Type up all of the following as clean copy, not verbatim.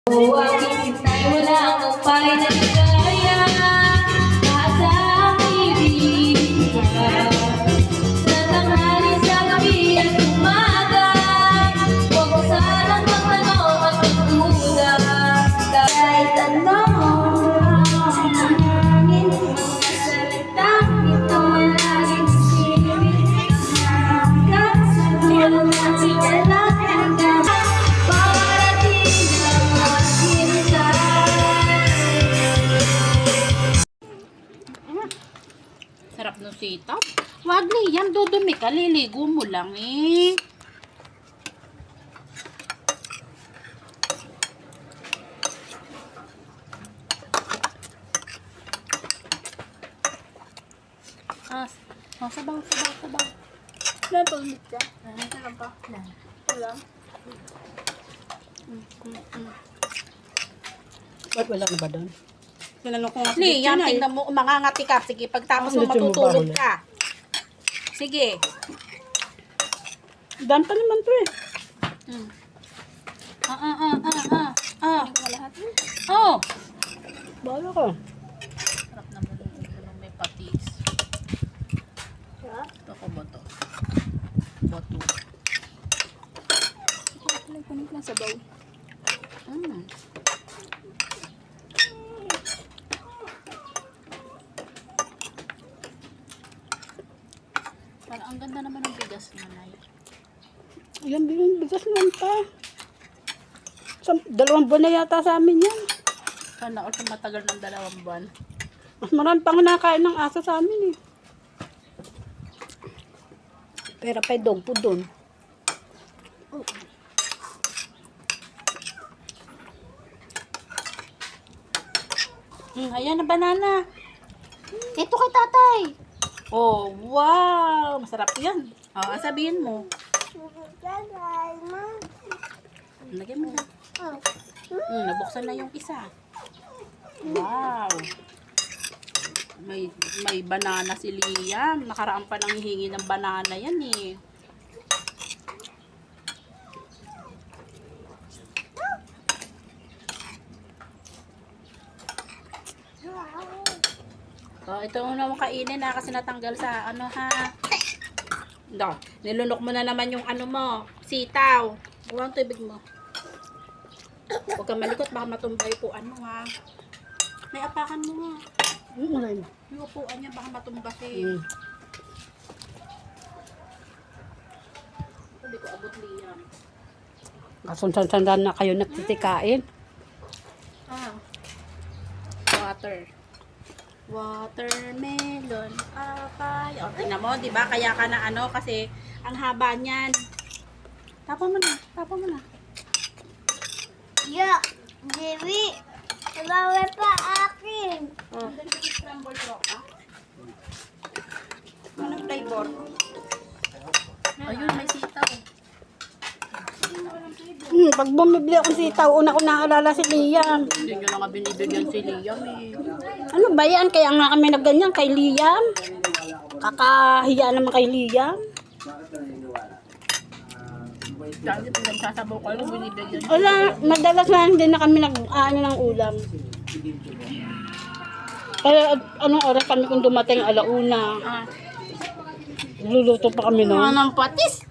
Aking hintay wala kang pay na ligaya, nasa ibig ka. Sa tanghali, sa gabi at umaga, huwag mo sanang magtanong at magduda. Kahit anong hangin, mga salitang ito ay laging sisipin. Sa dulo ng sigalakan ka, sarap ng sitap. Wag na yan, dudumi ka. Liligo mo lang eh. Sabaw. Napaglit ka? Ano pa? Wala. Ba't wala na ba doon? Sinanong ko nga sa Li, yan, kitchen ay. tingnan mo, umangangati ka. Sige, pagtapos mo Ang lechon mo matutulog ba, ka. Sige. Daan pa naman to eh. Lahat mo? Oh. Bahala ka. Sarap naman yung ulo may patis. Sarap? Ito ko boto. Boto. Kunin lang sa baw. Parang ang ganda naman ng bigas na Nay. Ayan, bigas naman pa. 2 buwan na yata sa amin yan. Sana all matagal ng 2 buwan. Mas marami pang nakain ng aso sa amin eh. Pero pa dog po doon. Ayan na banana. Ito kay tatay. Oh, wow. Masarap yan. Oh, sabihin mo. Lagyan mo na. Nabuksan na yung isa. Wow. May banana si Liam. Nakaraan pa nang hihingi ng banana yan eh. Oh, ito muna mong kainin na kasi natanggal sa ano ha. Do, nilunok mo na naman yung ano mo, sitaw. Huwag ang tubig mo. Huwag kang malikot, baka matumbay po ano ha. May apakan mo nga. Alay na. Yung upuan niya, baka matumbasin. Hindi ko abot Liam. Kasunsan-sandan na kayo nagtitikain. Ah. Water. Watermelon, papaya. O, tingnan mo, di ba? Kaya ka na ano, kasi ang haba niyan. Tapon mo na, tapon mo na. Yeah, Jerry. Bawa pa akin. Oh. Scramble rock, ha? Anong flavor? Ayun, may sitaw. Pag bumibili akong sitaw, una ko naalala si Liam. Hindi nyo na nga binibigyan si Liam eh. Ano ba yan? Kaya nga kami nagganyan kay Liam. Kakahiya naman kay Liam. Dahil pinagsasabaw ko, yung binibigyan siya. Wala, madalas na hindi na kami nag-ano ng ulam. Kaya anong oras kami kung dumating alauna. Ah. Luluto pa kami noon. Ng patis.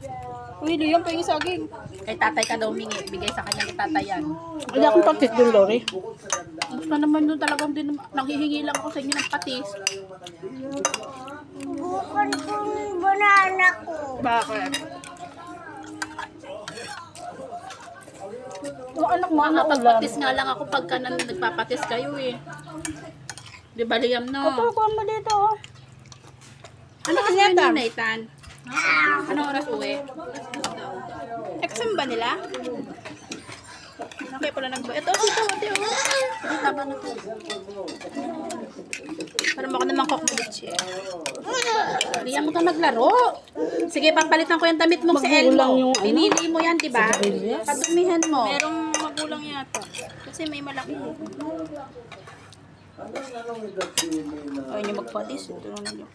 Uy, Liam, pa yung saging. Kay tatay ka daw mingi, bigay sa kanya ni tatay yan. Wala akong patis doon, Lori. Basta naman doon talagang din, nanghihingi lang ako sa inyo ng patis. Bukan kong banana ko. Bakit? Yung anak mo, ano ulam? Nakapagpatis nga lang ako pagka nagpapatis kayo eh. Di ba Liam no? Kapag mo dito, oh. Ano kasi yun yun, Nathan? Anong oras uwi? Exam ba nila? Okay pala nagba. Ito, ito. Ang taba na to. Para mo ako naman kokmulit eh. Liam mo ka maglaro. Sige, papalitan ko yung damit mong si Magulang Elmo. yung ano? Pinili mo yan, di ba? Sigarilyas? Padumihan mo. Merong magulang yata. Kasi may malaki. Ayaw niyo magpatis. Ito na niyo.